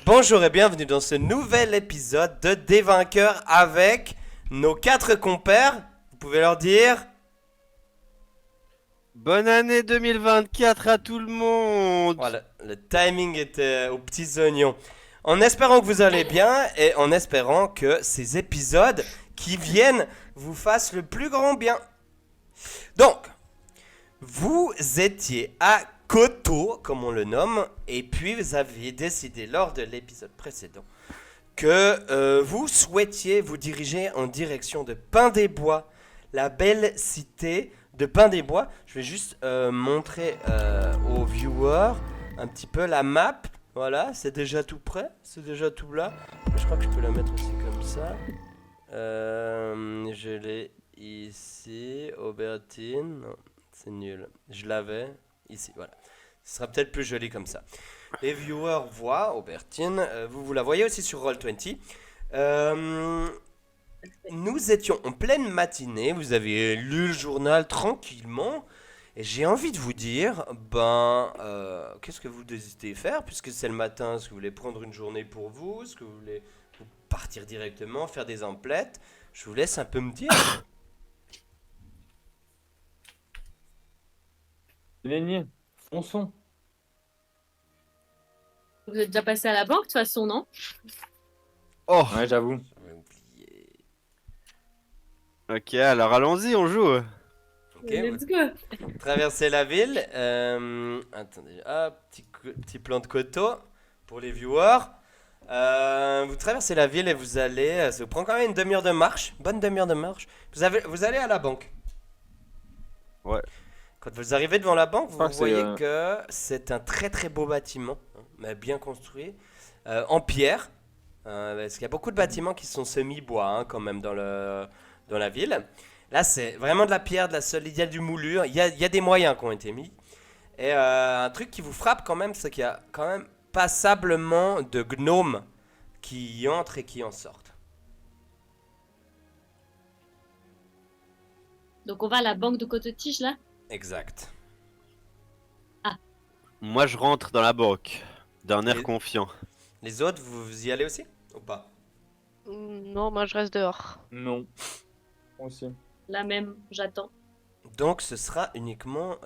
Bonjour et bienvenue dans ce nouvel épisode de Des Vainqueurs avec nos 4 compères. Vous pouvez leur dire... Bonne année 2024 à tout le monde. Voilà, le timing était aux petits oignons. En espérant que vous allez bien et en espérant que ces épisodes qui viennent vous fassent le plus grand bien. Donc, vous étiez à Koto, comme on le nomme, et puis vous aviez décidé lors de l'épisode précédent que vous souhaitiez vous diriger en direction de Pain-des-Bois, la belle cité de Pain-des-Bois. Je vais juste montrer aux viewers un petit peu la map. Voilà, c'est déjà tout prêt, c'est déjà tout là. Je crois que je peux la mettre aussi comme ça. Je l'ai ici, Aubertine. Non, c'est nul. Je l'avais ici, voilà. Ce sera peut-être plus joli comme ça. Les viewers voient Aubertine. Vous la voyez aussi sur Roll20. Euh, Nous étions en pleine matinée. Vous avez lu le journal tranquillement. Et j'ai envie de vous dire, qu'est-ce que vous désirez faire puisque c'est le matin? Est-ce que vous voulez prendre une journée pour vous? Est-ce que vous voulez partir directement, faire des emplettes? Je vous laisse un peu me dire. Lenny, fonçons. Vous êtes déjà passé à la banque de toute façon, non? Oh, Ouais, j'avoue. J'avais oublié. ok, alors allons-y, on joue. Ok, Let's go. traverser la ville. Attendez, hop, petit plan de coteau pour les viewers. Vous traversez la ville et vous allez. Ça vous prend quand même une demi-heure de marche. Bonne demi-heure de marche. Vous allez à la banque. Ouais. Quand vous arrivez devant la banque, crois vous que voyez c'est, que c'est un très très beau bâtiment, hein, mais bien construit, en pierre. Parce qu'il y a beaucoup de bâtiments qui sont semi-bois hein, quand même dans la ville. Là, c'est vraiment de la pierre, de la solide, il y a du moulure, il y a des moyens qui ont été mis. Et un truc qui vous frappe quand même, c'est qu'il y a quand même passablement de gnomes qui y entrent et qui en sortent. Donc on va à la banque de Coton-Tige là? Exact. Moi, je rentre dans la banque, d'un air Et- confiant. Les autres, vous y allez aussi ou pas? Non, moi je reste dehors. Non. Moi aussi. La même, j'attends. Donc ce sera uniquement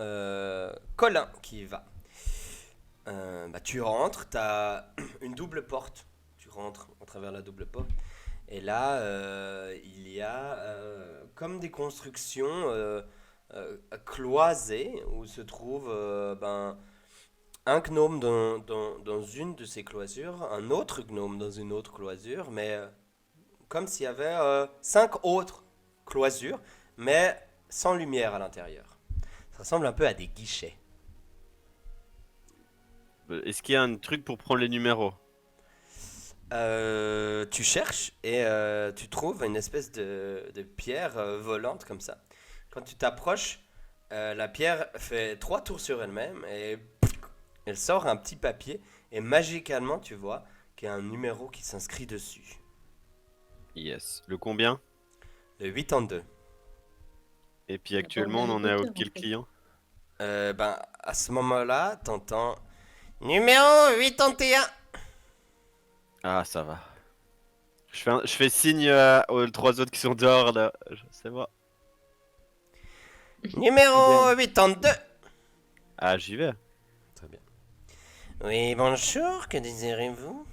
Colin qui y va. Tu rentres, tu as une double porte. Tu rentres à travers la double porte. Et là, il y a comme des constructions cloisées où se trouve un gnome dans une de ces cloisures, un autre gnome dans une autre cloisure, mais comme s'il y avait 5 autres cloisures, mais sans lumière à l'intérieur. Ça ressemble un peu à des guichets. Est-ce qu'il y a un truc pour prendre les numéros? Tu cherches et tu trouves une espèce de pierre volante comme ça. Quand tu t'approches, la pierre fait 3 tours sur elle-même et elle sort un petit papier et magiquement tu vois qu'il y a un numéro qui s'inscrit dessus. Yes. Le combien? Le 82. Et puis actuellement, on en est à quel fait. client? À ce moment-là, t'entends numéro 81. Ah, ça va. Je fais signe aux 3 autres qui sont dehors, là. C'est bon. Numéro 82. Ah, j'y vais. Très bien. Oui, bonjour, que désirez-vous?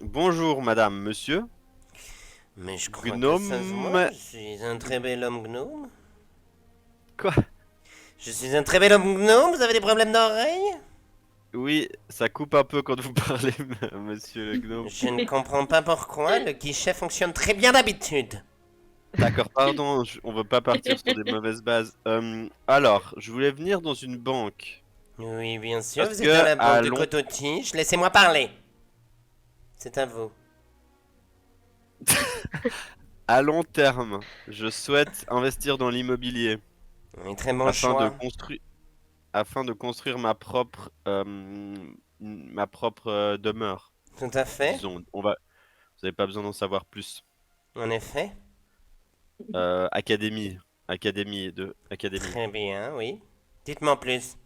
Bonjour, madame, monsieur. Mais je crois Gnome. que ça se voit, je suis un très bel homme gnome. Quoi? Je suis un très bel homme gnome, vous avez des problèmes d'oreille? Oui, ça coupe un peu quand vous parlez, monsieur le gnome. Je ne comprends pas pourquoi, le guichet fonctionne très bien d'habitude. D'accord, pardon, on veut pas partir sur des mauvaises bases. Alors, je voulais venir dans une banque. Oui, bien sûr, Parce vous êtes dans la que, à banque de long- Coton-Tige, laissez-moi parler. C'est à vous. À long terme, je souhaite investir dans l'immobilier Oui, très bon afin de choix. afin de construire ma propre demeure. Tout à fait, Disons, vous avez pas besoin d'en savoir plus. en effet. Académie, académie. Très bien, oui. Dites-moi en plus.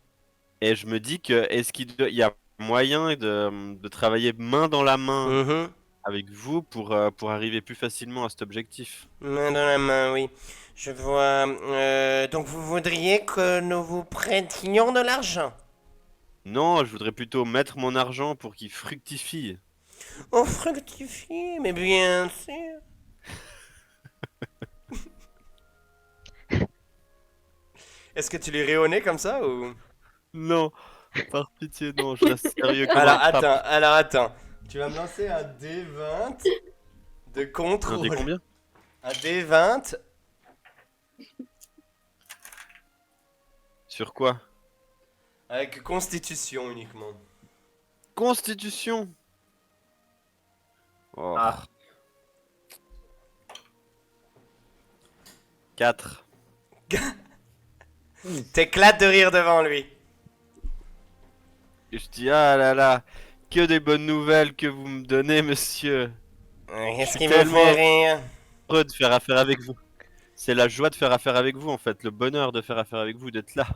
Et je me dis que il y a moyen de travailler main dans la main Mhm. avec vous pour arriver plus facilement à cet objectif. Main dans la main, oui. Je vois. Donc vous voudriez que nous vous prêtions de l'argent? Non, je voudrais plutôt mettre mon argent pour qu'il fructifie. Oh, fructifie, mais bien sûr. Est-ce que tu les rayonnais comme ça ou... Non, par pitié, non, je reste sérieux comme Alors un pape. attends, alors attends. Tu vas me lancer un D20 de Un contrôle. des combien? Un D20. Sur quoi? Avec constitution uniquement. Constitution. Oh. Ah. 4. T'éclates de rire devant lui. Et je dis, ah là là, que des bonnes nouvelles que vous me donnez, monsieur. Qu'est-ce suis qui me tellement- fait rire? Heureux de faire affaire avec vous. C'est la joie de faire affaire avec vous, en fait, le bonheur de faire affaire avec vous, d'être là.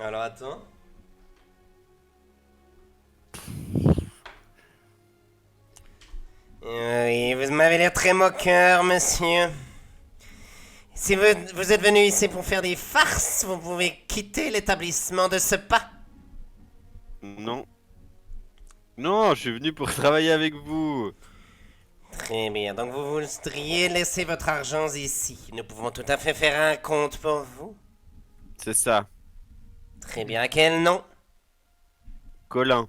Alors attends. Oui, vous m'avez l'air très moqueur, monsieur. Si vous êtes venu ici pour faire des farces, vous pouvez quitter l'établissement de ce pas. Non. Non, je suis venu pour travailler avec vous. Très bien, donc vous voudriez laisser votre argent ici. Nous pouvons tout à fait faire un compte pour vous. C'est ça. Très bien, quel nom? Colin.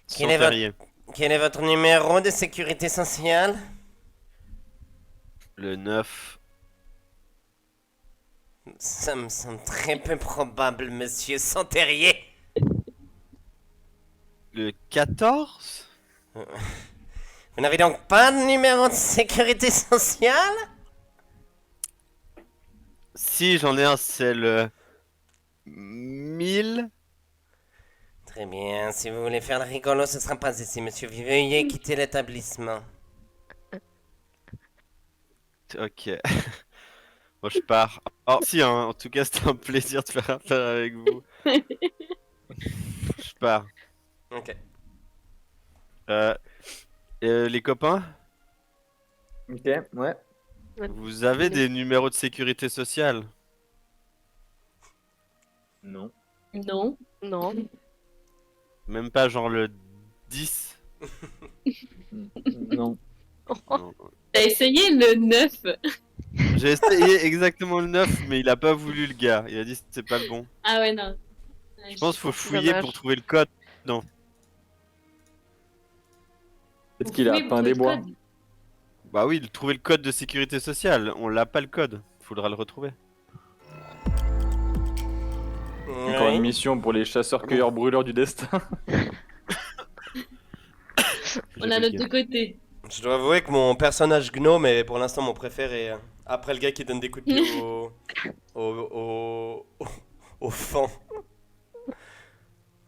Quel est votre- Santerrier. Quel est votre numéro de sécurité sociale? Le 9. Ça me semble très peu probable, monsieur Santerrier. Le 14. Vous n'avez donc pas de numéro de sécurité sociale? Si, j'en ai un, c'est le 1000. Très bien, si vous voulez faire le rigolo, ce sera pas ici, monsieur. Veuillez quitter l'établissement. Ok. Bon, je pars. Oh, si, hein, en tout cas, c'était un plaisir de faire affaire avec vous. Je pars. Ok. Euh, les copains, Ok, ouais. vous avez des numéros de sécurité sociale? Non. Non. Non. Même pas genre le 10? Non. Non. T'as essayé le 9. J'ai essayé exactement le 9, mais il a pas voulu, le gars. Il a dit que c'est pas le bon. Ah ouais, non. Ouais, Je pense qu'il faut fouiller Dommage. pour trouver le code. Peut-être qu'il a Oui, peint des le bois. code. Bah oui, trouver le code de sécurité sociale. On l'a pas le code. Faudra le retrouver. Encore Oui. une mission pour les chasseurs-cueilleurs brûleurs du destin. On a notre de côté. Je dois avouer que mon personnage gnome est pour l'instant mon préféré. Après le gars qui donne des coups de pied au fan.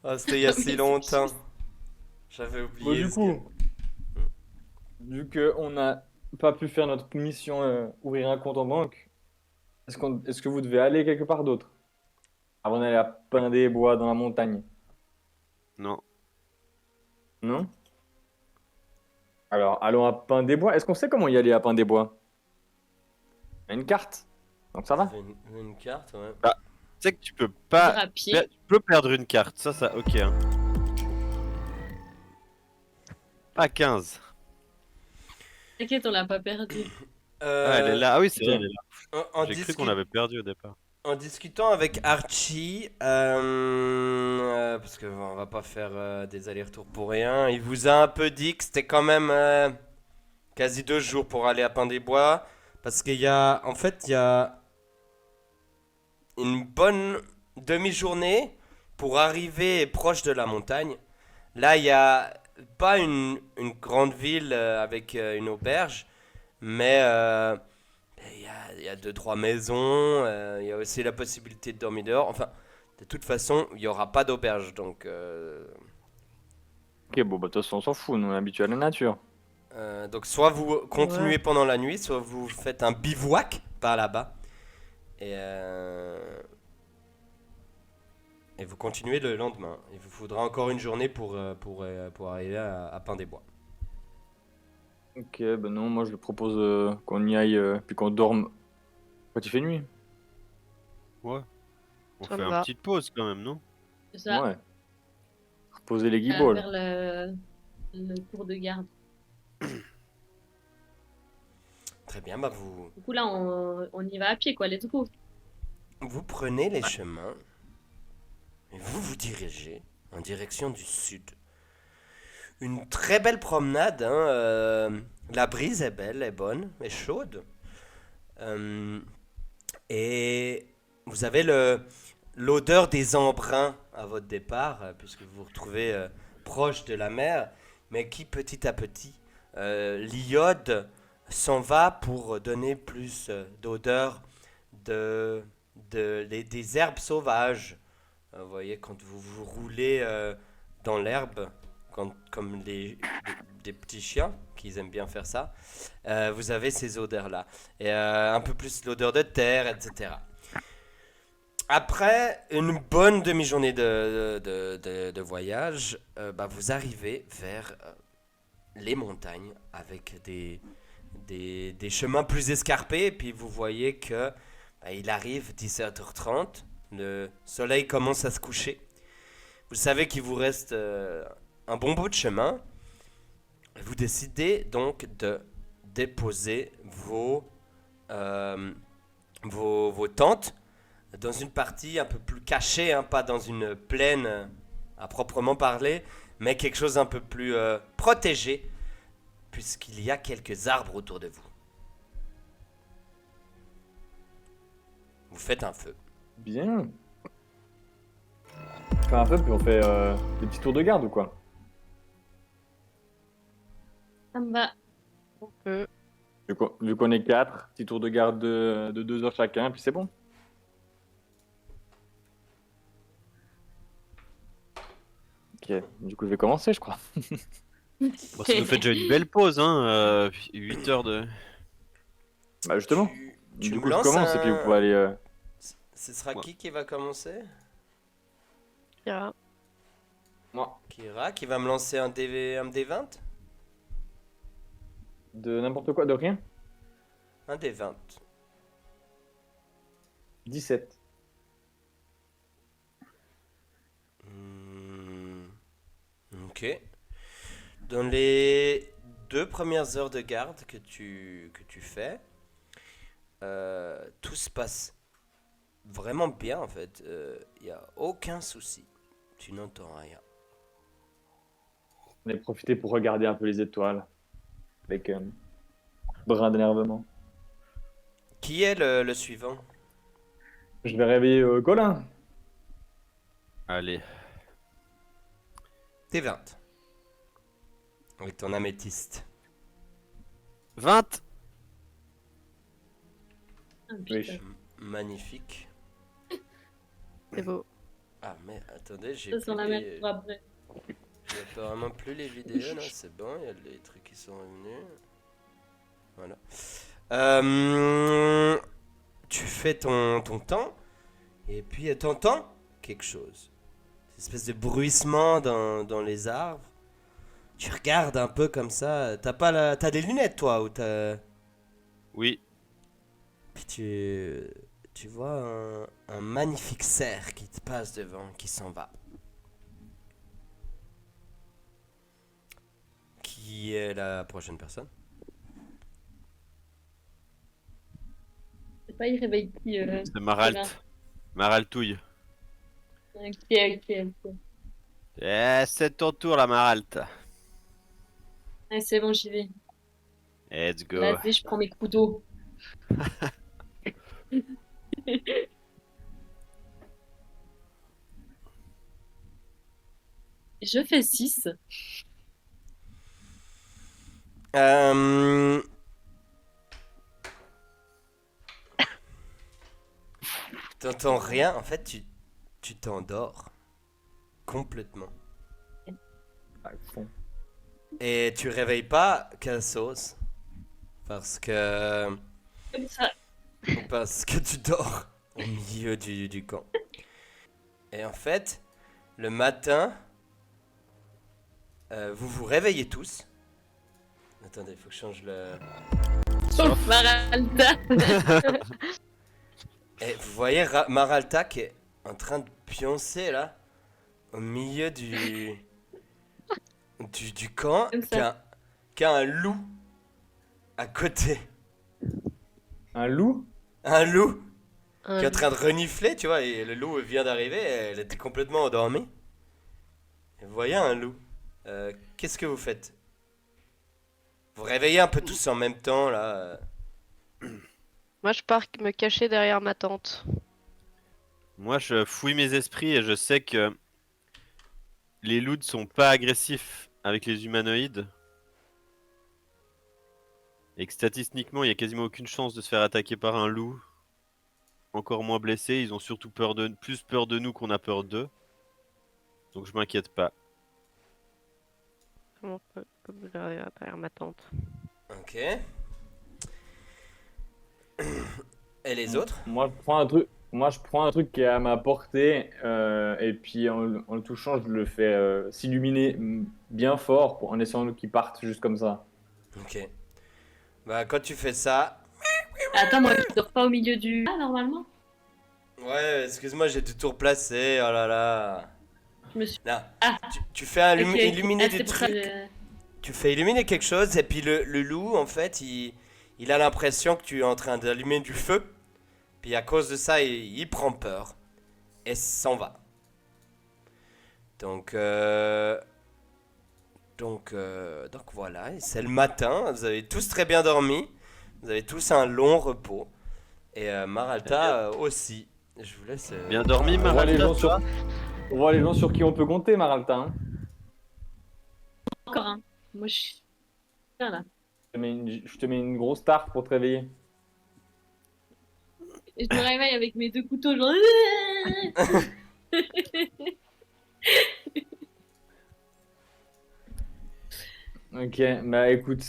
Ah, c'était il y a si longtemps. J'avais Bon, oublié. du ce coup, vu qu'on n'a pas pu faire notre mission ouvrir un compte en banque, est-ce que vous devez aller quelque part d'autre avant d'aller à peindre des bois dans la montagne? Non. Non? Alors, allons à peindre des bois. Est-ce qu'on sait comment y aller à peindre des bois? Il y a une carte, donc ça va. Une carte, ouais. Tu sais que tu peux pas. À pied. Tu peux perdre une carte. Ça, ok. Hein. Pas 15. T'inquiète, on l'a pas perdu. Ah, elle est là. Ah oui, c'est vrai, elle est là. En, J'ai cru qu'on l'avait perdu au départ. en discutant avec Archie, parce que bon, on va pas faire des allers-retours pour rien, il vous a un peu dit que c'était quand même quasi 2 jours pour aller à Pain-des-Bois, parce qu'il y a, en fait, il y a une bonne demi-journée pour arriver proche de la montagne. Là, il y a pas une grande ville avec une auberge, mais il y a 2-3 maisons, il y a aussi la possibilité de dormir dehors. Enfin, de toute façon, il n'y aura pas d'auberge, donc... Ok, bon, bah, de toute façon, on s'en fout, nous, on est habitués à la nature. donc soit vous continuez pendant la nuit, soit vous faites un bivouac par là-bas. Et Et vous continuez le lendemain. Il vous faudra encore une journée pour arriver à Pain-des-Bois. Ok, ben non, moi je propose qu'on y aille puis qu'on dorme quand il fait nuit. Ouais. On Ça fait me une va. petite pause quand même, non? C'est ça, Ouais. Reposer les guibolles. vers le cours de garde. Très bien, bah vous, Du coup, là, on y va à pied, quoi, let's go. vous prenez les chemins et vous vous dirigez en direction du sud. Une très belle promenade, hein, la brise est belle, est bonne, est chaude. Euh, et vous avez l'odeur des embruns à votre départ, puisque vous vous retrouvez proche de la mer, mais qui petit à petit, l'iode s'en va pour donner plus d'odeur des herbes sauvages. Vous voyez, quand vous roulez dans l'herbe, comme des petits chiens, qui aiment bien faire ça, vous avez ces odeurs-là. Et un peu plus l'odeur de terre, etc. Après une bonne demi-journée de voyage, vous arrivez vers les montagnes avec des chemins plus escarpés. Et puis vous voyez que il arrive 17h30, le soleil commence à se coucher. Vous savez qu'il vous reste un bon bout de chemin. Vous décidez donc de déposer vos tentes dans une partie un peu plus cachée, hein, pas dans une plaine à proprement parler, mais quelque chose un peu plus protégé, puisqu'il y a quelques arbres autour de vous. Vous faites un feu. Bien. On fait un peu, puis on fait des petits tours de garde ou quoi? Ça me va. On peut. Vu qu'on est 4, petit tour de garde de 2 heures chacun, puis c'est bon. Ok, du coup je vais commencer, je crois. Bon, ça nous fait déjà une belle pause, hein. 8 heures de. Bah justement. Tu Du me coup je lances commence et puis vous pouvez aller... Ce sera Ouais. qui va commencer? Kira. Moi. Kira, qui va me lancer un D20? De n'importe quoi, de rien. Un D20. 17. Ok. Dans les 2 premières heures de garde que tu fais, tout se passe vraiment bien en fait. Il n'y a aucun souci. Tu n'entends rien. On a profité pour regarder un peu les étoiles. Avec brin d'énervement. Qui est le suivant? Je vais réveiller Colin. Allez. D20. Avec ton améthyste. 20. Ah, Oui. putain. Magnifique. C'est beau. Ah mais attendez, j'ai Ça, sur la plus mer les- pour après. j'ai apparemment plus les vidéos, non, c'est bon, il y a les trucs qui sont revenus. Voilà. Tu fais ton temps, et puis t'entends quelque chose. Une espèce de bruissement dans les arbres. Tu regardes un peu comme ça. T'as des lunettes toi ou t'as. Oui. Puis tu vois un magnifique cerf qui te passe devant, qui s'en va. Qui est la prochaine personne? C'est pas, il réveille qui C'est Maralt. Maraltouille. Ok. Eh, c'est ton tour, la Maralt. Allez, c'est bon, j'y vais. Let's go. Vas-y, je prends mes couteaux. Je fais 6. Euh... T'entends rien, en fait tu t'endors complètement. À fond. Et tu réveilles pas Cassos parce que Comme ça. tu dors au milieu du camp. Et en fait, le matin, vous vous réveillez tous. Attendez, il faut que je change le... Oh, Maralda. Et vous voyez Maralta qui est en train de pioncer là, au milieu du camp, Comme ça. qui a un loup à côté. Un loup? Un loup Un qui est en train de renifler, tu vois, et le loup vient d'arriver, elle était complètement endormie. Et vous voyez un loup. Qu'est-ce que vous faites? Vous réveillez un peu tous en même temps là. Moi, je pars me cacher derrière ma tente. Moi, je fouille mes esprits et je sais que les loups ne sont pas agressifs avec les humanoïdes. Et que statistiquement, il y a quasiment aucune chance de se faire attaquer par un loup. Encore moins blessés, ils ont surtout plus peur de nous qu'on a peur d'eux. Donc je m'inquiète pas. Comment je peux me derrière ma tente? Ok. Et les autres? Moi, je prends un truc qui est à ma portée, et puis en le touchant, je le fais s'illuminer bien fort en essayant qu'il parte juste comme ça. Ok. Bah quand tu fais ça... Attends, moi, je dors pas au milieu du... Ah, normalement. Ouais, excuse-moi, j'ai tout replacé, oh là là. Je me suis... Non, Ah, tu fais ok, ok. illuminer Ah, des c'est pour ça trucs. que- Tu fais illuminer quelque chose et puis le loup, en fait, il a l'impression que tu es en train d'allumer du feu. Puis à cause de ça, il prend peur et s'en va. Donc, donc voilà, et c'est le matin, vous avez tous très bien dormi, vous avez tous un long repos. Et Maralta aussi. Je vous laisse... Bien dormi, On voit les Maralta, gens sur, on voit les gens sur qui on peut compter, Maralta. Hein. Encore un. Moi, je suis... Tiens, là. Je te mets une grosse tarte pour te réveiller. Et je me réveille avec mes 2 couteaux, genre... Ok, bah écoute.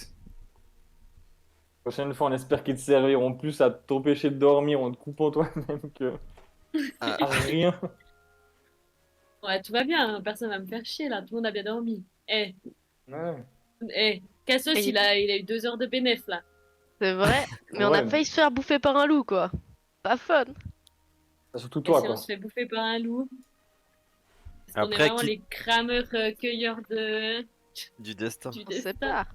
Prochaine fois, on espère qu'ils te serviront plus à t'empêcher de dormir en te coupant toi-même que Ah. à rien. Ouais, tout va bien, hein, personne va me faire chier, là. Tout le monde a bien dormi. Eh, Ouais. Cassos, Et- il a eu 2 heures de bénéf, là. C'est vrai, mais on a Ouais. failli se faire bouffer par un loup, quoi. Pas fun. C'est surtout Et toi, si quoi. on se fait bouffer par un loup? Parce qu'on est Après, vraiment qui- les crameurs cueilleurs Du destin. du On sait destin. pas.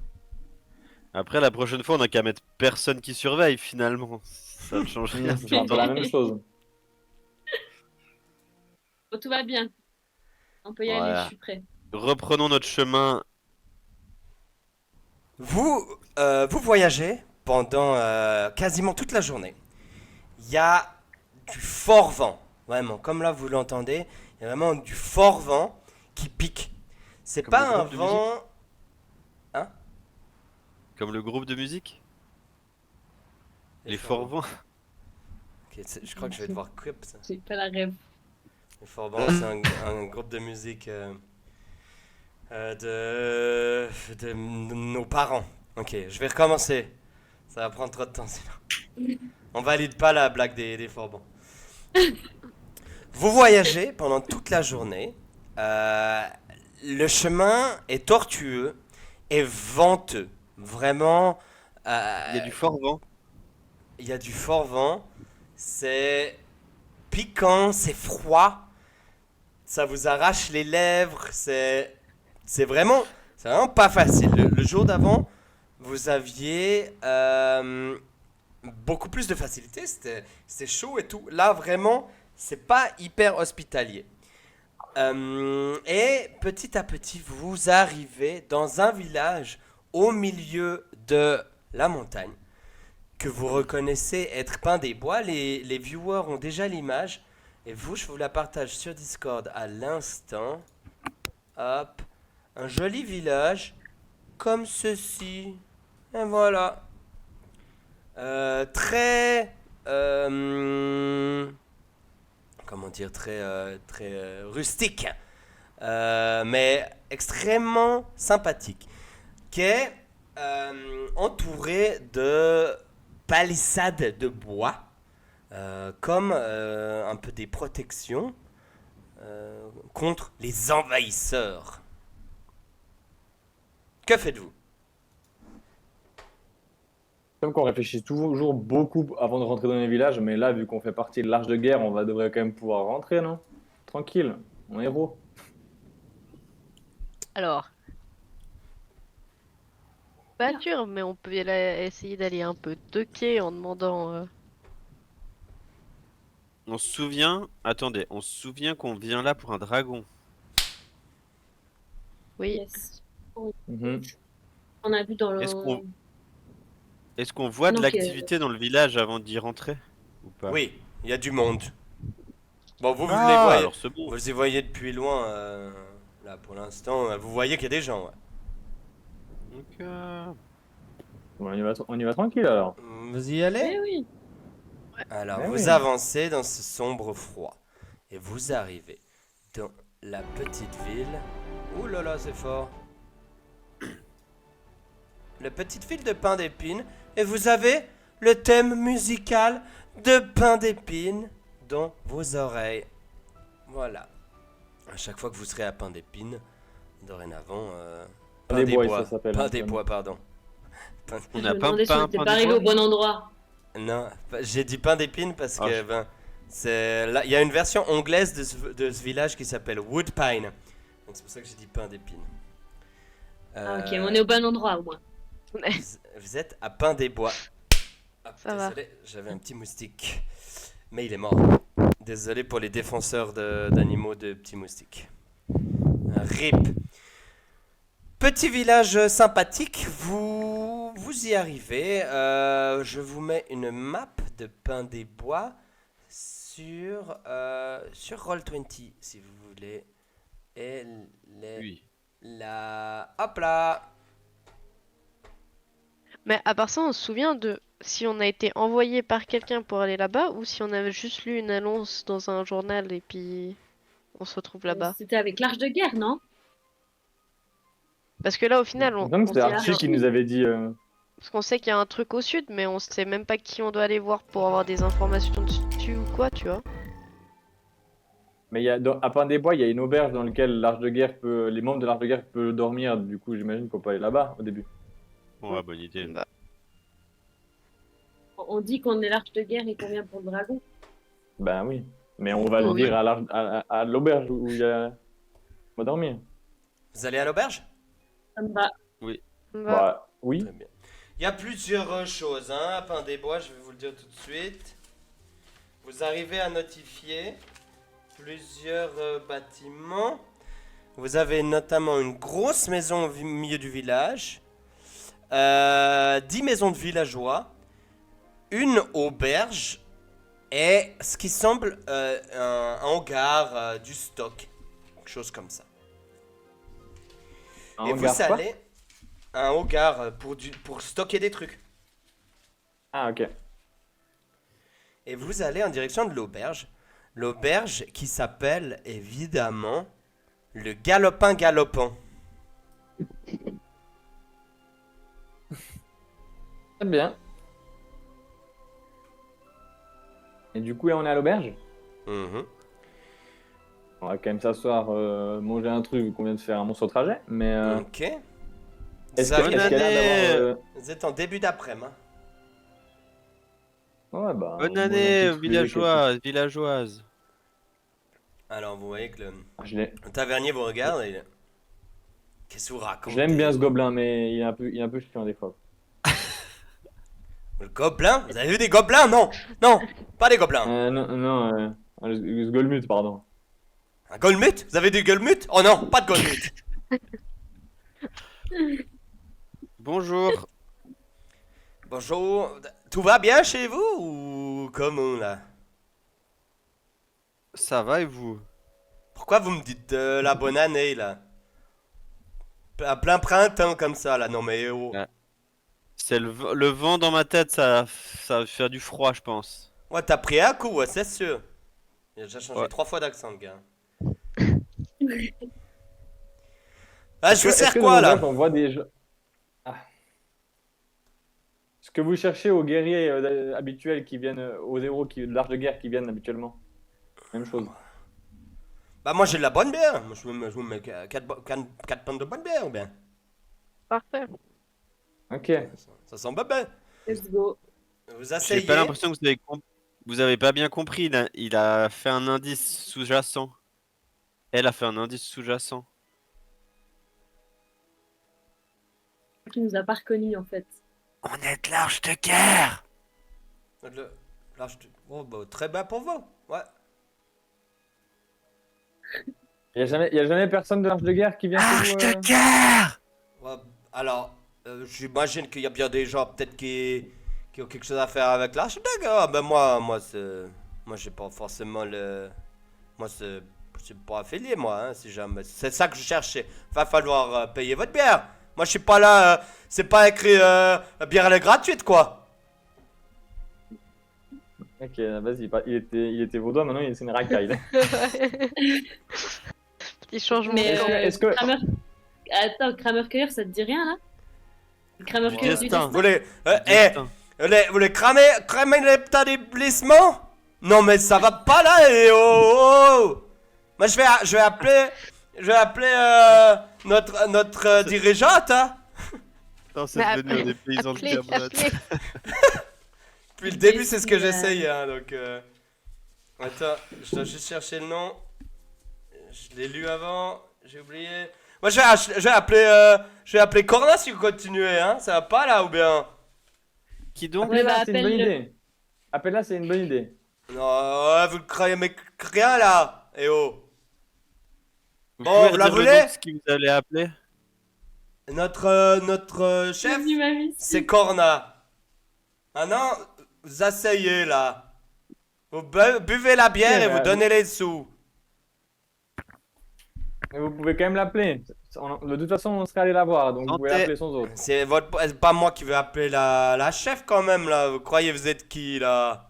Après, la prochaine fois, on a qu'à mettre personne qui surveille finalement. Ça ne change rien. C'est un peu la même chose. Bon, tout va bien. On peut y aller, Voilà. je suis prêt. Reprenons notre chemin. Vous voyagez pendant quasiment toute la journée. Il y a du fort vent, vraiment, comme là vous l'entendez, il y a vraiment du fort vent qui pique. C'est Comme pas le un groupe de vent... Comme le groupe de musique. Les forts vents. Ok, je crois que je vais devoir couper ça. J'ai pas la rêve. Les Fort Vent, c'est un groupe de musique de nos parents. Ok, je vais recommencer. Ça va prendre trop de temps sinon. On valide pas la blague des Fort Vent. Vous voyagez pendant toute la journée. Le chemin est tortueux et venteux. Vraiment. Il y a du fort vent. Il y a du fort vent. C'est piquant, c'est froid. Ça vous arrache les lèvres. C'est vraiment pas facile. Le jour d'avant, vous aviez beaucoup plus de facilité. C'était chaud et tout. Là, vraiment, c'est pas hyper hospitalier. Et petit à petit, vous arrivez dans un village au milieu de la montagne que vous reconnaissez être peint des bois. Les viewers ont déjà l'image. Et vous, je vous la partage sur Discord à l'instant. Hop. Un joli village comme ceci. Et voilà. Très... comment dire? Très rustique. Mais extrêmement sympathique. Qui est entouré de palissades de bois. Comme un peu des protections. contre les envahisseurs. Que faites-vous? Comme qu'on réfléchit toujours beaucoup avant de rentrer dans les villages, mais là, vu qu'on fait partie de l'Arche de Guerre, devrait quand même pouvoir rentrer, non? Tranquille, mon héros. Alors, pas sûr, mais on peut essayer d'aller un peu toquer en demandant. On se souvient. Attendez, on se souvient qu'on vient là pour un dragon. Oui. Yes. Mhm. On a vu dans le. Est-ce qu'on voit de Donc, l'activité dans le village avant d'y rentrer? Ou pas? Oui, il y a du monde. Bon, vous les Ah, voyez. alors c'est bon. Vous les voyez depuis loin. Là, pour l'instant, vous voyez qu'il y a des gens. Ouais. Donc, Bon, on y va tranquille alors. Vous y allez? Eh oui. Alors, Eh vous oui. avancez dans ce sombre froid. Et vous arrivez dans la petite ville. Ouh là là, c'est fort. La petite ville de Pain d'Épine. Et vous avez le thème musical de Pain d'Épine dans vos oreilles. Voilà. À chaque fois que vous serez à Pain d'Épine, dorénavant, Pain des Bois, ça s'appelle, Pain hein, des comme- Bois, pardon. on Je a me pas demandais si on était pain pas des arrivé bois au bon endroit. Non, j'ai dit Pain d'Épine parce Ah, que je- ben, c'est là, il y a une version anglaise de ce village qui s'appelle Woodpine. Donc c'est pour ça que j'ai dit Pain d'Épine. Ah, ok, on est au bon endroit au moins. Vous êtes à Pain des Bois. Ah, Ça va. désolé, j'avais un petit moustique. Mais il est mort. Désolé pour les défenseurs d'animaux de petits moustiques. Un RIP. Petit village sympathique, vous y arrivez. Je vous mets une map de Pain des Bois sur Roll20 si vous voulez. Et Oui. hop là. Mais à part ça, on se souvient de si on a été envoyé par quelqu'un pour aller là-bas ou si on avait juste lu une annonce dans un journal et puis on se retrouve là-bas. C'était avec l'Arche de Guerre, non? Parce que là, au final, Il me semble que c'était s'est Archie qui arrêté. nous avait dit. parce qu'on sait qu'il y a un truc au sud, mais on sait même pas qui on doit aller voir pour avoir des informations dessus ou quoi, tu vois. Mais à Pain des Bois, il y a une auberge dans laquelle les membres de l'Arche de Guerre peuvent dormir. Du coup, j'imagine qu'on peut aller là-bas au début. Ouais, bonne idée. Bah, On dit qu'on est l'Arche de Guerre et qu'on vient pour le dragon. Ben oui. Mais on va le Oui. dire à l'auberge où on va dormir. Vous allez à l'auberge? Ça me va. bah, Bah oui. Très bien. Il y a plusieurs choses hein, à Pain des Bois, je vais vous le dire tout de suite. Vous arrivez à notifier plusieurs bâtiments. Vous avez notamment une grosse maison au milieu du village, 10 maisons de villageois, une auberge et ce qui semble un hangar du stock, quelque chose comme ça. Un Et hangar, vous quoi allez un hangar pour stocker des trucs. Ah ok. Et vous allez en direction de l'auberge. L'auberge qui s'appelle évidemment le Galopin Galopant. Très bien. Et du coup, on est à l'auberge. Mhm. On va quand même s'asseoir, manger un truc vu qu'on vient de faire un monstre trajet. Mais Ok. est-ce Ça que- va- est-ce qu'il y a l'air d'avoir. Vous êtes en début d'après-midi. Hein. Ouais, bah, Bonne on mange un année, petit fruit villageoise. Alors vous voyez que Je le tavernier vous regarde et qu'est-ce que vous racontez? l'aime bien ce gobelin, mais il est un peu chiant des fois. Le gobelin? Vous avez vu des gobelins? Non, non, pas des gobelins. Non, ce golmut, pardon. Un golmut? Vous avez du golmut? Oh non, pas de golmut. Bonjour. Bonjour. Tout va bien chez vous ou comment là? Ça va et vous? Pourquoi vous me dites la bonne année là? À plein printemps comme ça là, non mais oh. Ouais. C'est le vent dans ma tête, ça va faire du froid, je pense. Ouais, t'as pris un coup, ouais, c'est sûr. Il a déjà changé Ouais. 3 fois d'accent, le gars. Ah, je vous sers Est-ce que quoi dans là? l'auberge, on voit des gens. Ah. Ce que vous cherchez aux guerriers habituels qui viennent, aux héros de l'Arche de Guerre qui viennent habituellement. Même chose. Bah moi j'ai de la bonne bière. Moi je vous mets 4 pintes de bonne bière ou bien. Parfait. Ok. Ça sent bien. Let's go. Vous J'ai asseyez. pas l'impression que vous avez pas bien compris. Il a fait un indice sous-jacent. Elle a fait un indice sous-jacent. Tu nous as pas reconnus en fait. On est de l'Arche de guerre. Là, oh, bah, très bien pour vous. Ouais. Y a jamais personne de l'Arche de guerre qui vient chez vous guerre. Ouais, alors, j'imagine qu'il y a bien des gens peut-être qui ont quelque chose à faire avec l'architecte. Ah, ben moi j'ai pas forcément le... Moi, c'est pas affilié, moi, hein, si jamais. C'est ça que je cherchais. Va falloir payer votre bière. Moi, je suis pas là, c'est pas écrit la bière elle est gratuite, quoi. Ok, vas-y, il était vaudois, maintenant c'est une racaille. Petit changement. Mais de camp. est-ce que- Kramer... Attends, Kramer Cueilleur, ça te dit rien là? Kramer Du Cueilleur du destin. Vous voulez, vous voulez cramer l'établissement? Non, mais ça va pas là, et oh. Moi, je vais appeler notre dirigeante, hein. Non, c'est Mais devenu un des paysans de appelez, Camelot. appelez. Depuis le début, c'est ce que si, j'essaye, hein, donc... Attends, je dois juste chercher le nom. Je l'ai lu avant, j'ai oublié. Moi, je vais appeler Corna si vous continuez, hein. Ça va pas, là, ou bien? Qui donc? Ouais, bah, Appelle-la, c'est une bonne appelle-le. idée. Appelle-la, c'est une bonne idée. Non, ouais, vous ne croyez mais rien, là. Eh oh. Vous Bon, pouvez vous la redire le voulez nom de ce qui vous allez appeler? Notre chef, Bienvenue, mamie. c'est Corna. Maintenant, vous asseyez, là. Vous buvez la bière Ok, et vous bah, donnez les sous. Mais vous pouvez quand même l'appeler. De toute façon, on serait allé la voir, donc vous pouvez Santé. l'appeler sans autre. C'est pas moi qui vais appeler la chef quand même là. Vous croyez vous êtes qui là?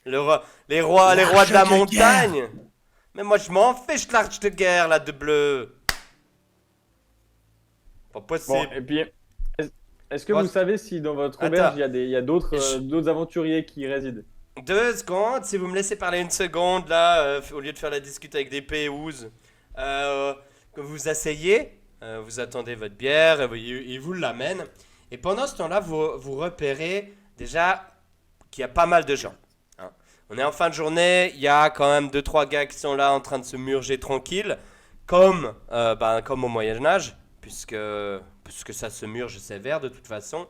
Les rois de la montagne. Mais moi je m'en fiche de l'arche de guerre là de bleu. Pas Bon, possible. et puis, est-ce que Moi, vous savez si dans votre Attends. auberge, il y a d'autres Je- d'autres aventuriers qui y résident? 2 secondes, si vous me laissez parler une seconde là, au lieu de faire la discute avec des péouses. Que vous asseyez, vous attendez votre bière, il vous l'amène. Et pendant ce temps-là, vous repérez déjà qu'il y a pas mal de gens. Hein. On est en fin de journée, il y a quand même 2-3 gars qui sont là en train de se murger tranquille, comme au Moyen-Âge, puisque ça se murge sévère de toute façon.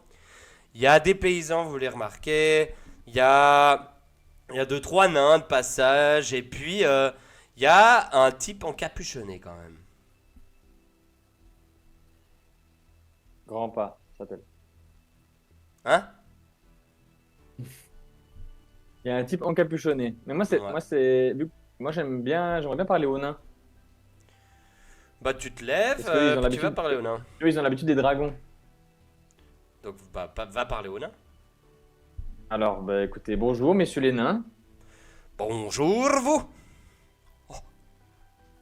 Il y a des paysans, vous les remarquez, il y a 2-3 nains de passage, et puis il y a un type encapuchonné quand même. Grand pas, ça s'appelle. Hein? Il y a un type encapuchonné. Mais moi, j'aimerais bien parler aux nains. Bah tu te lèves, Est-ce qu'ils ont puis tu vas l'habitude- parler au nain. Eux, ils ont l'habitude des dragons. Donc va parler au nain. Alors, bah écoutez, bonjour, messieurs les nains. Bonjour vous.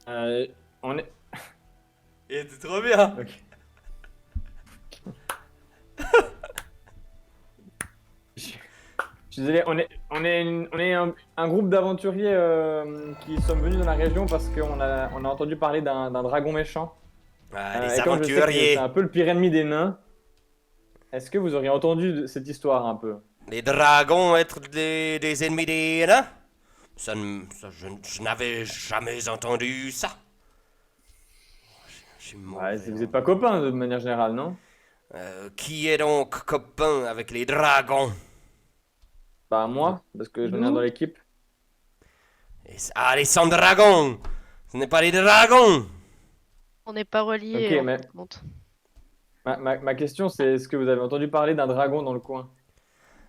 On est. Et c'est trop bien. Ok. Je suis désolé, on est un groupe d'aventuriers qui sommes venus dans la région parce qu'on a entendu parler d'un dragon méchant. Ah, les Et comme je sais que aventuriers. c'est un peu le pire ennemi des nains. Est-ce que vous auriez entendu cette histoire un peu? Les dragons être des ennemis des nains? Je n'avais jamais entendu ça. Je suis mauvais, Ouais, vous n'êtes pas copains de manière générale, non? Qui est donc copain avec les dragons? Bah moi, parce que je viens dans l'équipe. Les sans dragons. Ce n'est pas les dragons. On n'est pas reliés. Ok, en mais- fin de compte. Ma question c'est, est-ce que vous avez entendu parler d'un dragon dans le coin?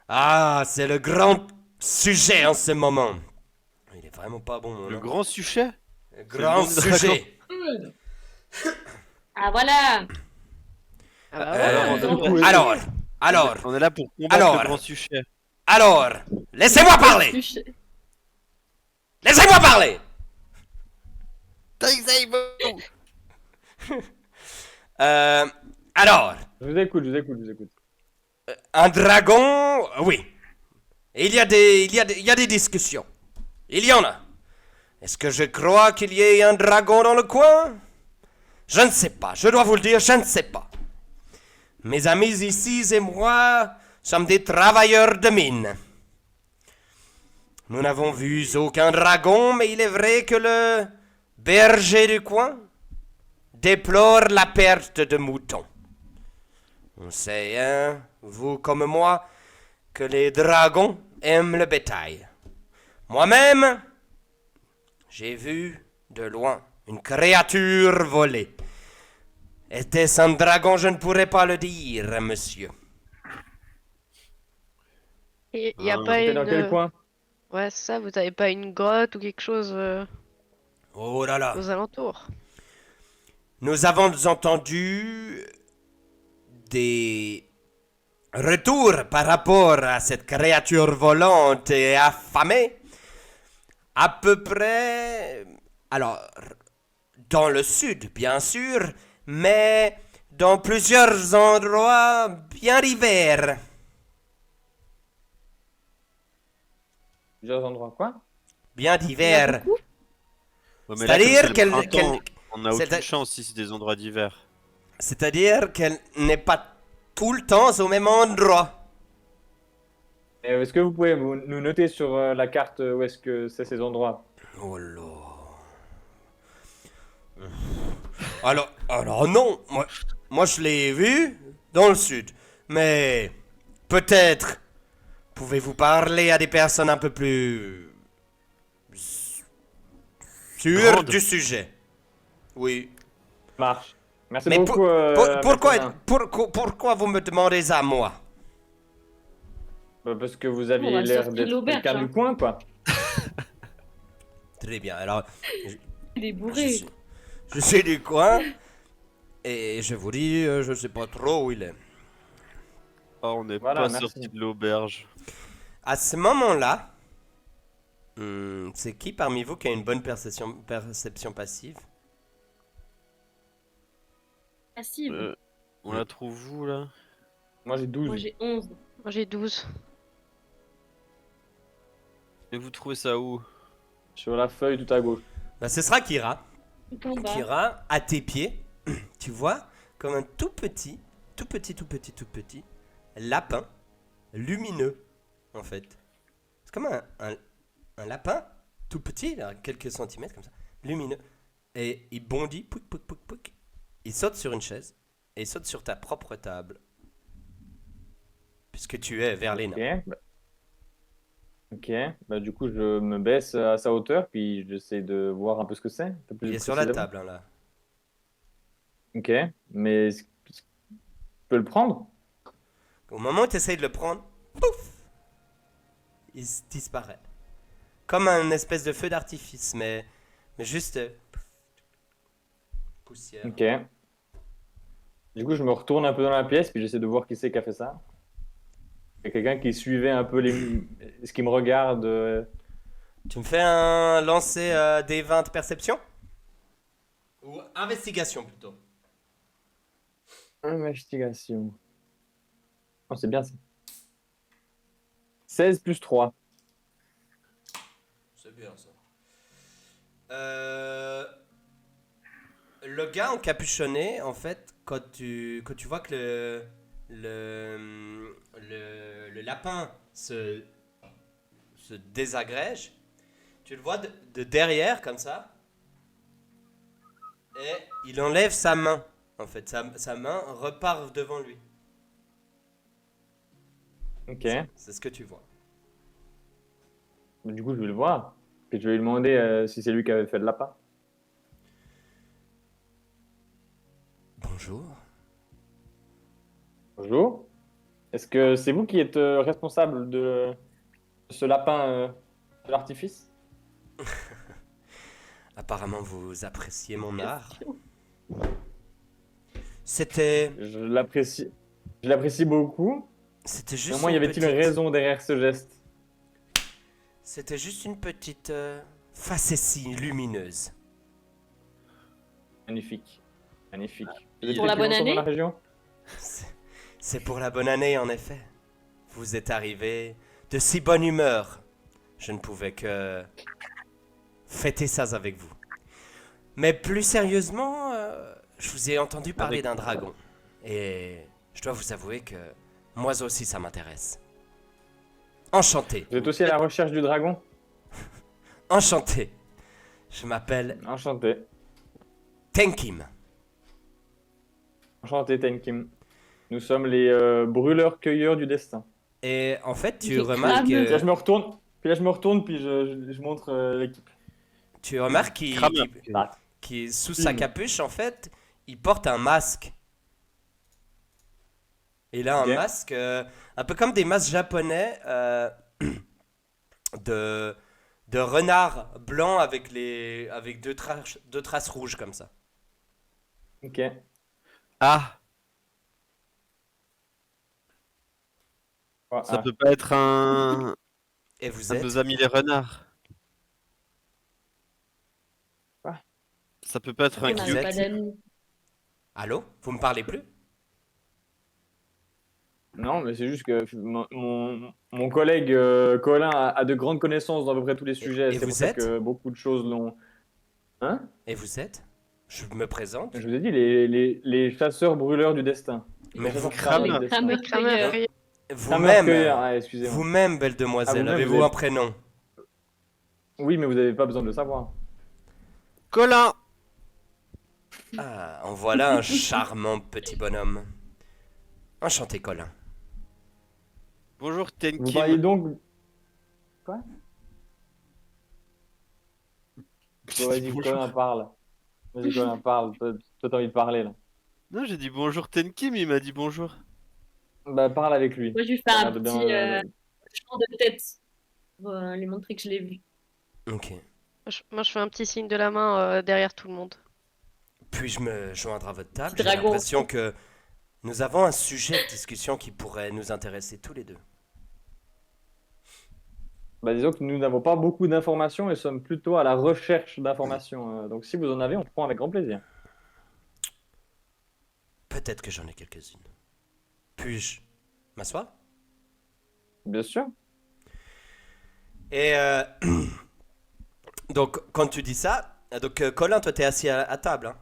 Ah, c'est le grand sujet en ce moment. Il est vraiment pas bon. Le hein. grand sujet? Le grand C'est le nom de sujet. Ah voilà. Ah bah Alors, ouais. on- Alors, On est là pour combattre Alors. le grand sujet. laissez-moi parler. Laissez-moi parler. Alors, Je vous écoute. un dragon, oui. Il y a des discussions. Il y en a. Est-ce que je crois qu'il y ait un dragon dans le coin? Je ne sais pas, je dois vous le dire, je ne sais pas. Mes amis ici et moi sommes des travailleurs de mine. Nous n'avons vu aucun dragon, mais il est vrai que le berger du coin déplore la perte de moutons. On sait, hein, vous comme moi, que les dragons aiment le bétail. Moi-même, j'ai vu de loin une créature voler. Était-ce un dragon? Je ne pourrais pas le dire, monsieur. Et y a Ah, pas C'était dans quel une. coin? Ouais, c'est ça, vous avez pas une grotte ou quelque chose Oh là là. aux alentours? Nous avons entendu des retours par rapport à cette créature volante et affamée. À peu près... Alors, dans le sud, bien sûr, mais dans plusieurs endroits bien divers. Plusieurs endroits, quoi? Bien Il y en a divers. beaucoup. Ouais, mais là, comme C'est-à-dire c'est le qu'elle- printemps, on a c'est- aucune chance si c'est des endroits d'hiver. C'est-à-dire qu'elle n'est pas tout le temps au même endroit. Est-ce que vous pouvez nous noter sur la carte où est-ce que c'est ces endroits? Oh là. Alors non, moi je l'ai vu dans le sud. Mais peut-être pouvez-vous parler à des personnes un peu plus sûres Grandes. du sujet. Oui. Marche. Merci Mais beaucoup. pourquoi, Bertrand. pourquoi vous me demandez ça moi? Bah, parce que vous On aviez va l'air sortir d'être l'auberge, quelqu'un hein. du coin, quoi. Très bien. Alors, Il est je bourré. suis, je suis du coin et je vous dis, je sais pas trop où il est. Oh, on n'est Voilà, pas merci. sorti de l'auberge. À ce moment-là, c'est qui parmi vous qui a une bonne perception passive? Passive. On la trouve où là? Moi, j'ai 12. Moi j'ai 11. Moi j'ai 12. Et vous trouvez ça où? Sur la feuille tout à gauche. Bah, ce sera Kira. Tout en bas. Kira, à tes pieds, tu vois comme un tout petit lapin lumineux, en fait. C'est comme un lapin tout petit, là, quelques centimètres comme ça, lumineux. Et il bondit, pouic, pouic, pouic, pouic. Il saute sur une chaise et il saute sur ta propre table. Puisque tu es vers les nains. Ok. Ok. Bah, du coup, je me baisse à sa hauteur, puis j'essaie de voir un peu ce que c'est. un peu plus Il est sur la précisément. table, hein, là. Ok. Mais je peux le prendre? Au moment où tu essayes de le prendre, pouf, il disparaît. Comme un espèce de feu d'artifice, mais juste pouf, poussière. Ok. Du coup, je me retourne un peu dans la pièce, puis j'essaie de voir qui c'est qui a fait ça. Il y a quelqu'un qui suivait un peu ce qui me regarde. Tu me fais un lancer des 20 de perception? Ou investigation plutôt. Investigation. Oh, c'est bien ça. 16 plus 3. C'est bien ça. Le gars encapuchonné, en fait, quand tu vois que le lapin se désagrège, tu le vois de derrière comme ça, et il enlève sa main. En fait, sa main repart devant lui. Ok. C'est ce que tu vois. Du coup, je vais le voir. Puis je vais lui demander si c'est lui qui avait fait le lapin. Bonjour. Bonjour. Est-ce que c'est vous qui êtes responsable de ce lapin de l'artifice? Apparemment, vous appréciez mon art. C'était Je l'apprécie. Je l'apprécie beaucoup. juste Au moins, y une avait-il une petite- raison derrière ce geste? C'était juste une petite facétie lumineuse. Magnifique. Magnifique. Pour Vous êtes la depuis bonne longtemps dans année? la région? C'est pour la bonne année, en effet. Vous êtes arrivé de si bonne humeur. Je ne pouvais que fêter ça avec vous. Mais plus sérieusement, je vous ai entendu parler d'un dragon. Et je dois vous avouer que moi aussi ça m'intéresse. Enchanté, Vous êtes aussi à la recherche du dragon? enchanté. Je m'appelle Enchanté. Tenkim. Enchanté, Tenkim. Nous sommes les brûleurs-cueilleurs du destin. Et en fait, tu J'ai remarques, cramé. Là, je me retourne. Puis là, je me retourne, puis je montre l'équipe. Crame. qu'il, sous sa capuche, en fait, il porte un masque. Il a Ok. un masque, un peu comme des masques japonais de, de renard blanc avec, avec deux traces rouges comme ça. Ok. Ah, Ouais, ça ah. peut pas être un Et vous de êtes? nos amis les renards. Quoi? Ça peut pas être un On Vous n'avait êtes- pas d'amis. Allô? Vous me parlez plus? Non, mais c'est juste que mon collègue Colin a de grandes connaissances dans à peu près tous les sujets. et C'est vous pour ça êtes que beaucoup de choses l'ont. Hein? Et vous êtes? Je me présente. Je vous ai dit, les chasseurs brûleurs du destin. Mais Les vous chasseurs cueilleurs cramez. du destin. Crameur Crameur, cueilleur. cueilleur. Crameur cueilleur, Vous-même, ah, excusez-moi. vous-même, belle demoiselle, vous-même, avez-vous vous un êtes- prénom? Oui, mais vous n'avez pas besoin de le savoir. Colin. Ah, en voilà un charmant petit bonhomme. Enchanté, Colin. Bonjour Vous Tenkim. parliez donc. Quoi? Bon, vas-y, Bonjour. Colin, parle. Vas-y, Colin, parle. Toi, t'as envie de parler, là. Non, j'ai dit bonjour Tenkim, il m'a dit bonjour. Bah, parle avec lui. Moi, je lui fais Ça a un l'air de petit bien, chant de tête pour lui montrer que je l'ai vu. Ok. Moi, je fais un petit signe de la main derrière tout le monde. Puis-je me joindre à votre table? Petit J'ai dragon. l'impression que nous avons un sujet de discussion qui pourrait nous intéresser tous les deux. Bah, disons que nous n'avons pas beaucoup d'informations et sommes plutôt à la recherche d'informations. Donc, si vous en avez, on prend avec grand plaisir. Peut-être que j'en ai quelques-unes. Puis-je m'asseoir? Bien sûr. Et donc, quand tu dis ça, donc Colin, toi, t'es assis à table, hein?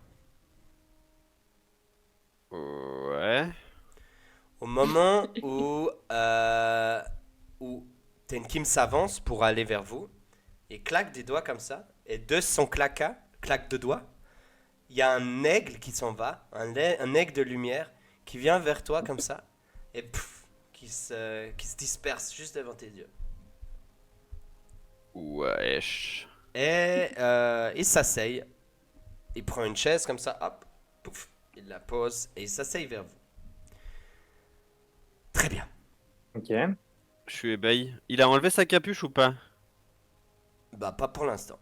Ouais. Au moment où Tenkim s'avance pour aller vers vous, et claque des doigts comme ça, et de son claque de doigts, il y a un aigle qui s'en va, un aigle de lumière, qui vient vers toi comme ça, et pff, qui se disperse juste devant tes yeux. Wesh. Et il s'asseye, il prend une chaise comme ça, hop, pouf, il la pose, et il s'asseye vers vous. Très bien. Ok. Je suis ébahi. Il a enlevé sa capuche ou pas? Bah, pas pour l'instant.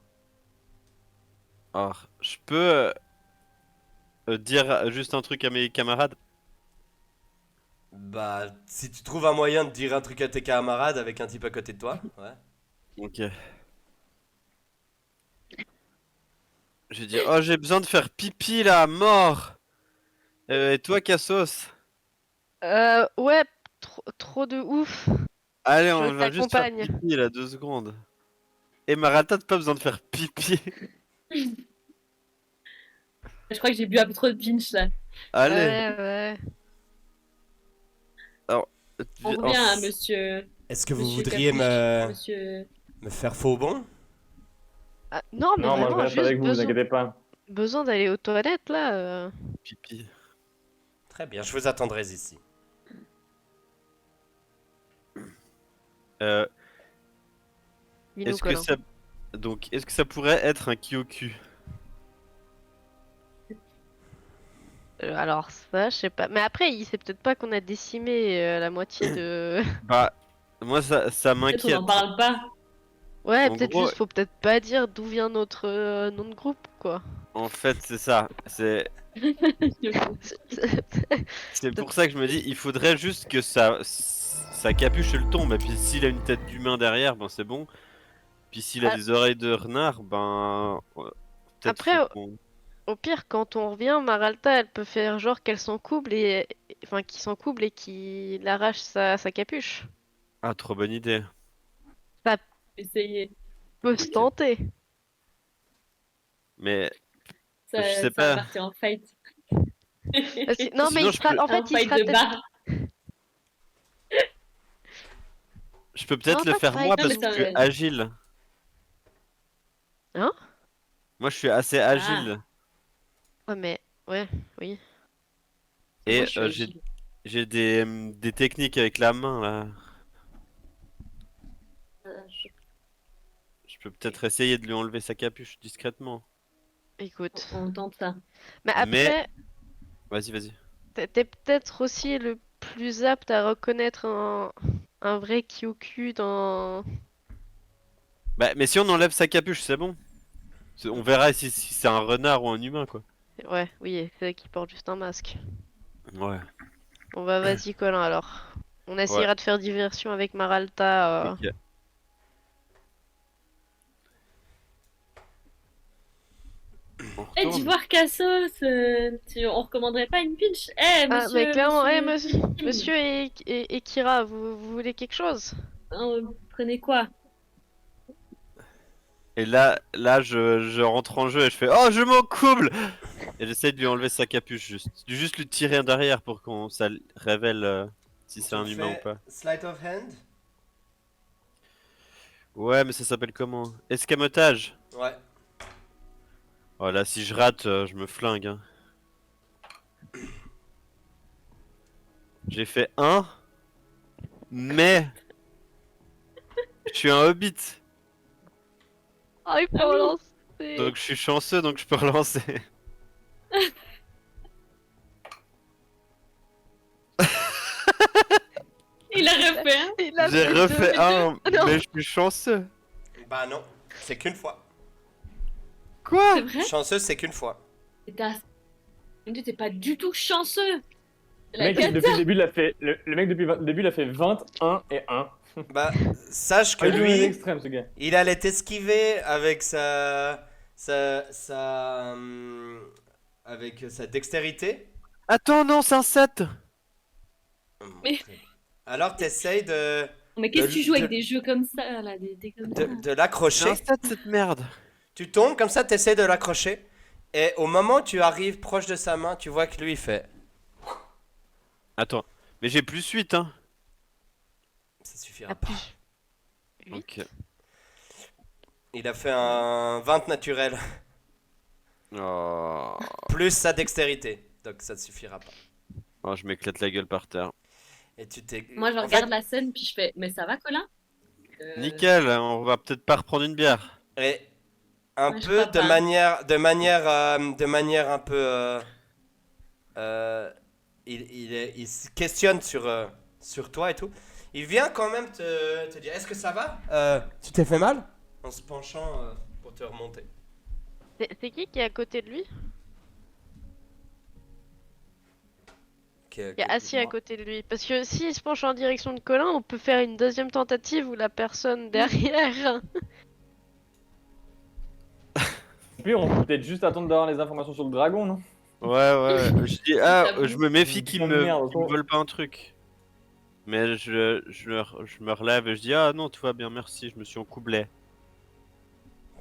Alors, je peux dire juste un truc à mes camarades? Bah, si tu trouves un moyen de dire un truc à tes camarades avec un type à côté de toi, ouais. Ok. J'ai dit, oh, j'ai besoin de faire pipi là, mort. Et toi, Cassos? Ouais, trop de ouf. Allez, Je on va juste faire t'accompagne. pipi là, 2 secondes. Et Marata, t'as pas besoin de faire pipi. Je crois que j'ai bu un peu trop de pinch là. Allez. Ouais. On revient, hein, monsieur. Est-ce que vous Monsieur voudriez Capuche, Monsieur. me faire faux bon? Ah, non, mais Non, moi, je vraiment, reste avec vous, vous inquiétez pas. besoin d'aller aux toilettes là. Pipi. Très bien, je vous attendrai ici. Euh, Dis-nous, est-ce que Colin. ça... Donc, est-ce que ça pourrait être un Kyoku? Alors ça, je sais pas. Mais après, il sait peut-être pas qu'on a décimé la moitié de. Bah, moi, ça Peut-être on m'inquiète. n'en parle pas. Ouais, En peut-être gros- juste, faut peut-être pas dire d'où vient notre nom de groupe, quoi. En fait, c'est ça. C'est pour ça que je me dis, il faudrait juste que sa capuche elle tombe. Et puis s'il a une tête d'humain derrière, ben c'est bon. Puis s'il a Ah. des oreilles de renard, ben peut-être Après, faut qu'on- Au pire, quand on revient, Maralta, elle peut faire genre qu'elle s'en couple et. Enfin, qu'il s'en couple et qu'il arrache sa capuche. Ah, trop bonne idée. Essayez. Peut se tenter. Mais Ça, je sais ça pas. va partir en fight. Non, mais Sinon, il sera, en fait, Un il fight sera de peut-être. bar. Je peux Non, peut-être le pas faire fight. moi Non, parce mais que je ça suis va. agile. Hein? Moi, je suis assez Ah. agile. Ouais, mais. Ouais, oui. Et Moi, je suis agile. j'ai des techniques avec la main là. Je- Je peux peut-être essayer de lui enlever sa capuche discrètement. Écoute. On tente ça. Mais Mais- après, Vas-y. t'es peut-être aussi le plus apte à reconnaître un vrai Kyokyu dans. Bah, mais si on enlève sa capuche, c'est bon. On verra si c'est un renard ou un humain, quoi. Ouais, oui, c'est qui porte juste un masque. Ouais. Bon bah vas-y Colin alors. On Ouais. essaiera de faire diversion avec Maralta. Ok. On Eh, retourne. d'Ivoire Cassos, on recommanderait pas une pinch? Eh, Ah monsieur, mais clairement, monsieur, monsieur et Kira, vous voulez quelque chose? Prenez quoi? Et là, je rentre en jeu et je fais oh, je m'en couple! Et j'essaie de lui enlever sa capuche juste. Juste lui tirer derrière pour qu'on ça révèle si c'est un humain ou pas. Sleight of hand? Ouais, mais ça s'appelle comment? Escamotage. Ouais. Oh là, si je rate, je me flingue. Hein. J'ai fait 1, mais je suis un hobbit. Oh il faut Ah oui. relancer. Donc je suis chanceux, donc je peux relancer. Il a refait, hein? Il a J'ai fait refait deux. un, Non. mais je suis chanceux. Bah non, c'est qu'une fois. Quoi? C'est vrai? Chanceuse, c'est qu'une fois. Et t'es pas du tout chanceux! Le La mec, cata. depuis le début, il a fait, le mec, depuis le début, il a fait 21 et 1. Bah, sache que Ah, il joue à lui, l'extrême, ce gars. il allait t'esquiver avec avec sa dextérité. Attends, non, c'est un 7. Mais- Alors t'essayes Mais qu'est-ce que tu joues de- avec des jeux comme ça, là, des comme ça? de C'est l'accrocher. un 7 cette merde. Tu tombes comme ça, t'essayes de l'accrocher. Et au moment où tu arrives proche de sa main, tu vois que lui il fait. Attends, mais j'ai plus 8, hein. Ça suffira Ah, pas. plus. Ok. Il a fait un 20 naturel. Oh. Plus sa dextérité. Donc ça ne suffira pas. Oh, je m'éclate la gueule par terre. Et tu t'es. Moi, je en regarde fait, la scène, puis je fais, mais ça va, Colin? Nickel, on va peut-être pas reprendre une bière. et un Ouais, je peu crois pas. de manière un peu. Il se questionne sur toi et tout. Il vient quand même te dire est-ce que ça va tu t'es fait mal en se penchant pour te remonter. C'est qui est à côté de lui? Qui est assis à côté de lui. Parce que s'il se penche en direction de Colin, on peut faire une deuxième tentative où la personne derrière. Puis on peut peut-être juste attendre d'avoir les informations sur le dragon, non? Ouais. Je dis, ah, J'avoue. je me méfie qu'il Oh, me, merde, qu'il me attends. vole pas un truc. Mais je me relève et je dis, ah non, tout va bien, merci, je me suis encoublé.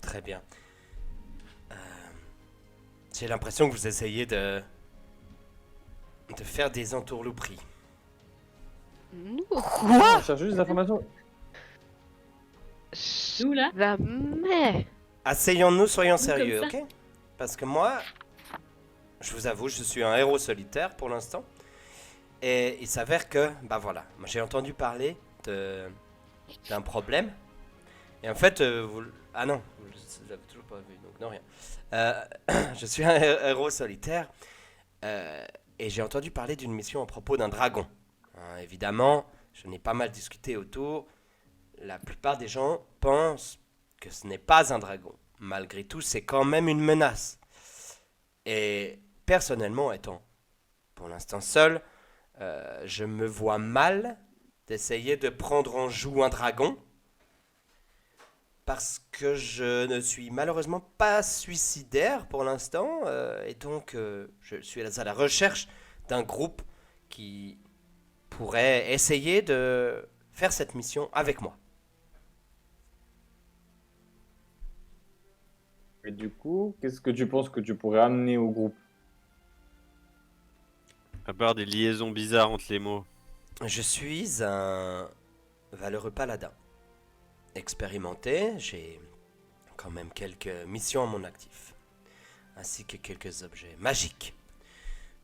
Très bien. J'ai l'impression que vous essayez de faire des entourlouperies. Nous, On cherche juste des informations. Nous, là? jamais. Asseyons-nous, soyons Comme sérieux, ça. ok? Parce que moi, je vous avoue, je suis un héros solitaire pour l'instant. Et il s'avère que, bah voilà, moi j'ai entendu parler d'un problème. Et en fait, ah non, vous l'avez toujours pas vu, donc non rien. Je suis un héros solitaire. Et j'ai entendu parler d'une mission à propos d'un dragon. Hein, évidemment, j'en ai pas mal discuté autour. La plupart des gens pensent que ce n'est pas un dragon. Malgré tout, c'est quand même une menace. Et personnellement, étant pour l'instant seul, je me vois mal d'essayer de prendre en joue un dragon. Parce que je ne suis malheureusement pas suicidaire pour l'instant. Et donc, je suis à la recherche d'un groupe qui pourrait essayer de faire cette mission avec moi. Et du coup, qu'est-ce que tu penses que tu pourrais amener au groupe? À part des liaisons bizarres entre les mots. Je suis un valeureux paladin. Expérimenté, j'ai quand même quelques missions à mon actif, ainsi que quelques objets magiques.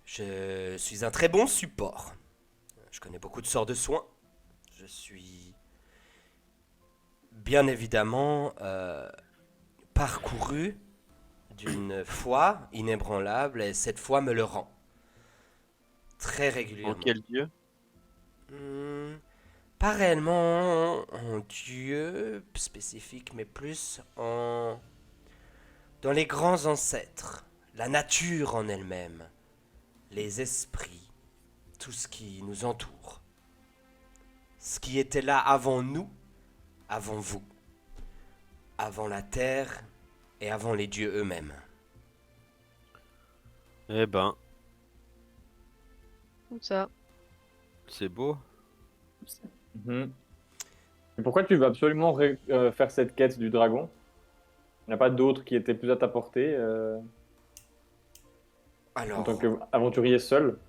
Je suis un très bon support. Je connais beaucoup de sorts de soins. Je suis bien évidemment parcouru d'une foi inébranlable et cette foi me le rend très En régulièrement. quel dieu? Hmm, pas réellement en dieu spécifique, mais plus en dans les grands ancêtres, la nature en elle-même, les esprits, tout ce qui nous entoure, ce qui était là avant nous, avant vous, avant la terre et avant les dieux eux-mêmes. Eh ben, Comme ça. c'est beau. Mhm. Et pourquoi tu veux absolument faire cette quête du dragon? Il n'y a pas d'autres qui étaient plus à ta portée en tant Alors, qu'aventurier seul?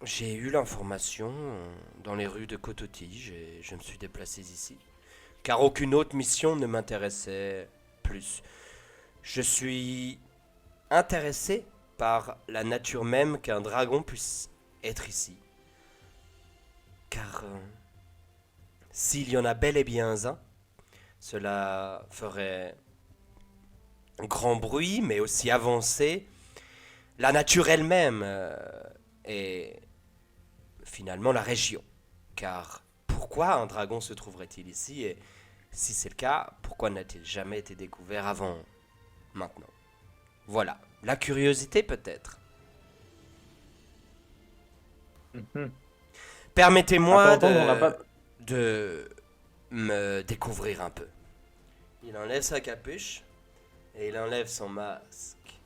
j'ai eu l'information dans les rues de Cototige et je me suis déplacé ici. Car aucune autre mission ne m'intéressait plus. Je suis intéressé par la nature même qu'un dragon puisse être ici. Car s'il y en a bel et bien un, cela ferait un grand bruit, mais aussi avancer la nature elle-même et finalement la région. Car pourquoi un dragon se trouverait-il ici et si c'est le cas, pourquoi n'a-t-il jamais été découvert avant maintenant? Voilà, la curiosité peut-être. Mhm. Permettez-moi À t'entendre, on n'a pas... de me découvrir un peu. Il enlève sa capuche et il enlève son masque.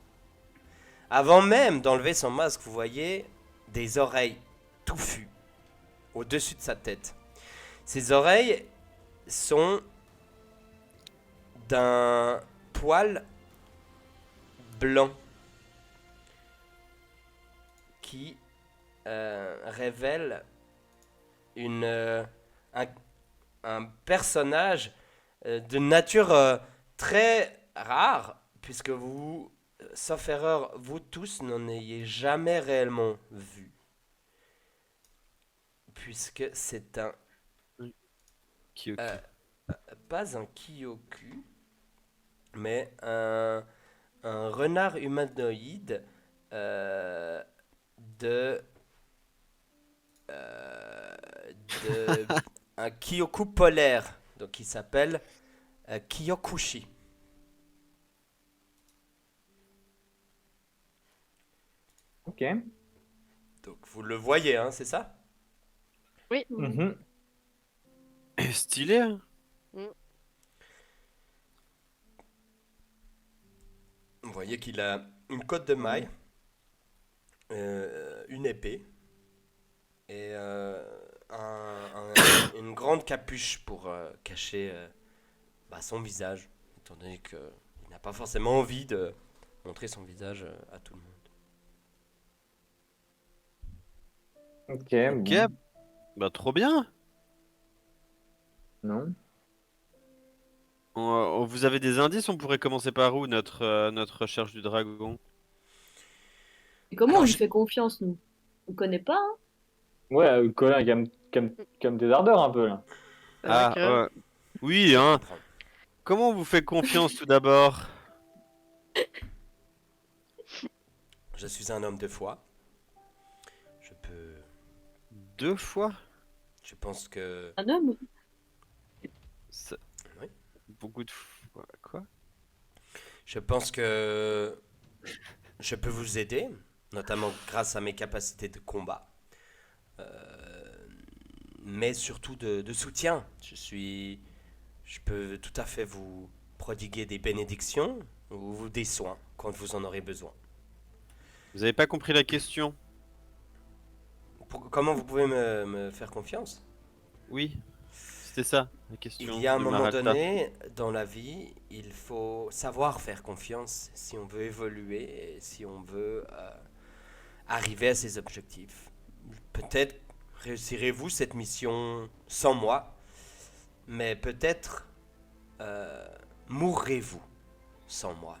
Avant même d'enlever son masque, vous voyez des oreilles touffues au-dessus de sa tête. Ces oreilles sont d'un poil blanc qui révèle un, un personnage de nature très rare, puisque vous, sauf erreur, vous tous n'en ayez jamais réellement vu. Puisque c'est un Kyoki. pas un Kyoku, mais un renard humanoïde euh, de, euh, de un Kyoku polaire, donc il s'appelle Kyokushi. Ok. Donc vous le voyez, hein, c'est ça? Oui. Mhm. Stylé, hein? Vous voyez qu'il a une cotte de maille, une épée et une grande capuche pour cacher son visage, étant donné qu'il n'a pas forcément envie de montrer son visage à tout le monde. Ok, Ok, bon. bah trop bien. Non. Vous avez des indices? On pourrait commencer par où notre recherche du dragon? Et comment Alors, on lui fait confiance, nous? On connaît pas, hein? Ouais, Colin, calme tes ardeurs un peu, là. Ah, Grave. oui, je hein. comprends. Comment on vous fait confiance tout d'abord? Je suis un homme de foi. Je peux. 2 fois? Je pense que. Un homme? Ça- Oui. Beaucoup de fois. Quoi? Je pense que je peux vous aider, notamment grâce à mes capacités de combat, mais surtout de soutien. Je peux tout à fait vous prodiguer des bénédictions ou des soins quand vous en aurez besoin. Vous avez pas compris la question? Comment vous pouvez me faire confiance? Oui. c'était ça la question. Il y a un de moment Marata. donné dans la vie, il faut savoir faire confiance si on veut évoluer et si on veut arriver à ses objectifs. Peut-être réussirez-vous cette mission sans moi, mais peut-être mourrez-vous sans moi.